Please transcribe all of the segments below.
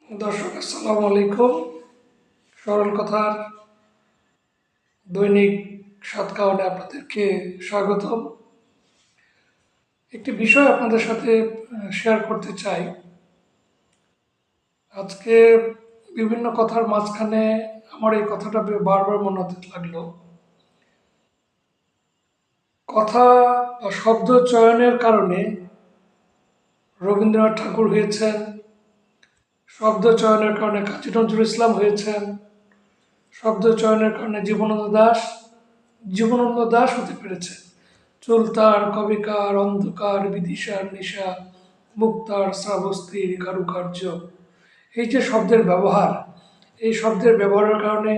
দর্শক আসসালামু আলাইকুম। সরল কথার দৈনিক ৭ কারণে আপনাদেরকে স্বাগতম। একটি বিষয় আপনাদের সাথে শেয়ার করতে চাই। আজকে বিভিন্ন কথার মাঝখানে আমার এই কথাটা বারবার মনে হতে লাগলো। কথা বা শব্দ চয়নের কারণে রবীন্দ্রনাথ ঠাকুর হয়েছেন, শব্দ চয়নের কারণে কাজী নজরুল ইসলাম হয়েছেন, শব্দ চয়নের কারণে জীবনানন্দ দাশ হতে পেরেছে। চুলতার, কবিকার, অন্ধকার, বিদিশার নিশা, মুক্তার, শ্রাবস্তির কারুকার্য, এই যে শব্দের ব্যবহার, এই শব্দের ব্যবহারের কারণে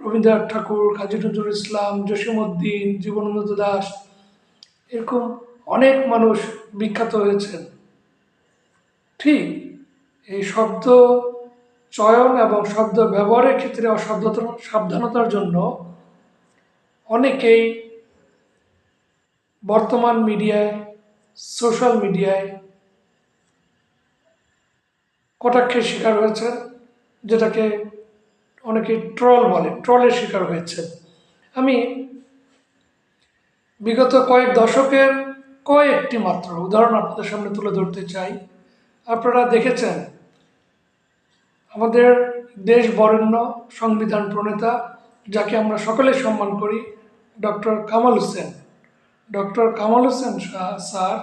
রবীন্দ্রনাথ ঠাকুর, কাজী নজরুল ইসলাম, জসীমউদ্দিন, জীবনানন্দ দাশ এরকম অনেক মানুষ বিখ্যাত হয়েছেন। ঠিক এই শব্দ চয়ন এবং শব্দ ব্যবহারের ক্ষেত্রে সাবধানতার জন্য অনেকেই বর্তমান মিডিয়ায়, সোশ্যাল মিডিয়ায় কটাক্ষের শিকার হয়েছেন, যেটাকে অনেকে ট্রল বলে, ট্রলের শিকার হয়েছে। আমি বিগত কয়েক দশকের কয়েকটি মাত্র উদাহরণ আপনাদের সামনে তুলে ধরতে চাই। আপনারা দেখেছেন আমাদের দেশ বরেণ্য সংবিধান প্রণেতা, যাকে আমরা সকলে সম্মান করি, doctor Kamal Hossain. Doctor Kamal Hossain sir,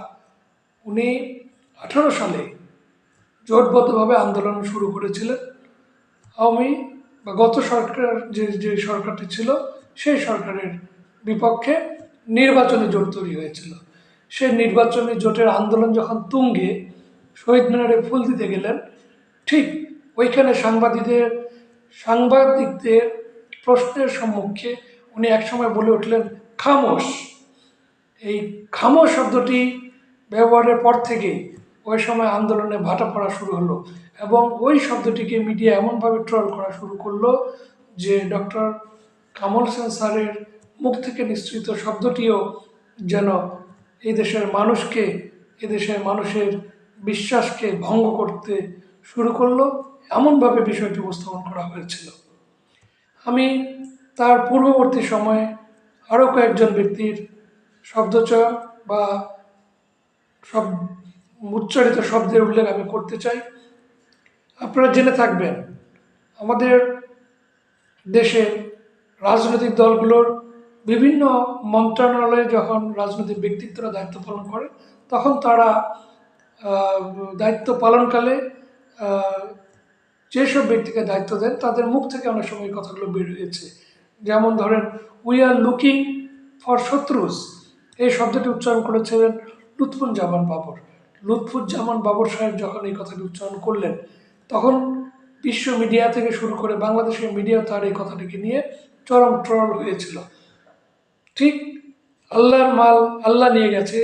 উনি 18 সালে জোটবদ্ধভাবে আন্দোলন শুরু করেছিলেন। আওয়ামী বা গত সরকার যে সরকারটি ছিল, সেই সরকারের বিপক্ষে নির্বাচনী জোট তৈরি হয়েছিল। সেই নির্বাচনী জোটের আন্দোলন যখন তুঙ্গে, শহীদ মিনারে ফুল দিতে গেলেন, ঠিক ওইখানে সাংবাদিকদের প্রশ্নের সম্মুখে উনি একসময় বলে উঠলেন, খামোশ। এই খামোশ শব্দটি ব্যবহারের পর থেকেই ওই সময় আন্দোলনে ভাটা পড়া শুরু হলো এবং ওই শব্দটিকে মিডিয়া এমনভাবে ট্রল করা শুরু করলো যে ডক্টর কামাল হোসেন স্যারের মুখ থেকে নিঃসৃত শব্দটিও যেন এদেশের মানুষের বিশ্বাসকে ভঙ্গ করতে শুরু করলো, এমনভাবে বিষয়টি উপস্থাপন করা হয়েছিল। আমি তার পূর্ববর্তী সময়ে আরও কয়েকজন ব্যক্তির শব্দচয়ন বা উচ্চারিত শব্দের উল্লেখ আমি করতে চাই। আপনারা জেনে থাকবেন, আমাদের দেশের রাজনৈতিক দলগুলোর বিভিন্ন মন্ত্রণালয়ে যখন রাজনৈতিক ব্যক্তিত্বরা দায়িত্ব পালন করে, তখন তারা দায়িত্ব পালনকালে যেসব ব্যক্তিকে দায়িত্ব দেন, তাদের মুখ থেকে অনেক সময় কথাগুলো বের হয়েছে। যেমন ধরেন, উই আর লুকিং ফর শত্রুস, এই শব্দটি উচ্চারণ করেছিলেন লুৎফুজ্জামান বাবর। লুৎফুজ্জামান বাবর সাহেব যখন এই কথাটি উচ্চারণ করলেন, তখন বিশ্ব মিডিয়া থেকে শুরু করে বাংলাদেশের মিডিয়া তার এই কথাটিকে নিয়ে চরম ট্রল হয়েছিল। ঠিক আল্লাহর মাল আল্লাহ নিয়ে গেছে,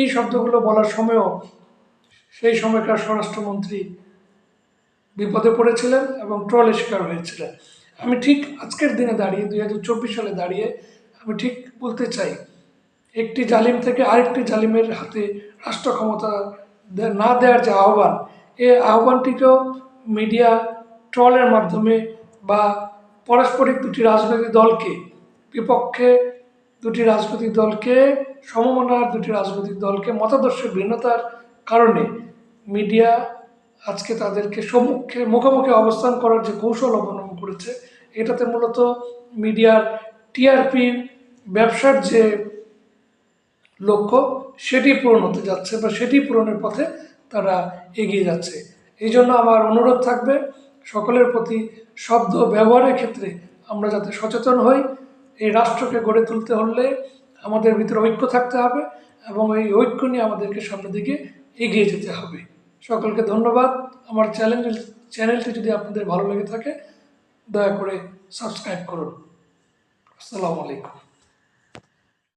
এই শব্দগুলো বলার সময়ও সেই সময়কার স্বরাষ্ট্রমন্ত্রী বিপদে পড়েছিলেন এবং ট্রলের শিকার হয়েছিলেন। আমি ঠিক আজকের দিনে দাঁড়িয়ে, 2024 সালে দাঁড়িয়ে আমি ঠিক বলতে চাই, একটি জালিম থেকে আরেকটি জালিমের হাতে রাষ্ট্র ক্ষমতা না দেওয়ার যে আহ্বান, এই আহ্বানটিকেও মিডিয়া ট্রলের মাধ্যমে বা পারস্পরিক দুটি রাজনৈতিক দলকে সমমনার দুটি রাজনৈতিক দলকে মতাদর্শের ভিন্নতার কারণে মিডিয়া আজকে তাদেরকে মুখোমুখি অবস্থান করার যে কৌশল অবলম্বন করেছে, এটাতে মূলত মিডিয়ার টিআরপি ব্যবসার যে লক্ষ্য, সেটি পূরণ হতে যাচ্ছে বা সেটি পূরণের পথে তারা এগিয়ে যাচ্ছে। এই জন্য আমার অনুরোধ থাকবে সকলের প্রতি, শব্দ ব্যবহারের ক্ষেত্রে আমরা যাতে সচেতন হই। এই রাষ্ট্রকে গড়ে তুলতে হলে আমাদের ভিতরে ঐক্য থাকতে হবে এবং এই ঐক্য নিয়ে আমাদেরকে সামনের দিকে এগিয়ে যেতে হবে। সকলকে ধন্যবাদ। আমার চ্যানেলটি যদি আপনাদের ভালো লেগে থাকে, দয়া করে সাবস্ক্রাইব করুন। আসসালামু আলাইকুম।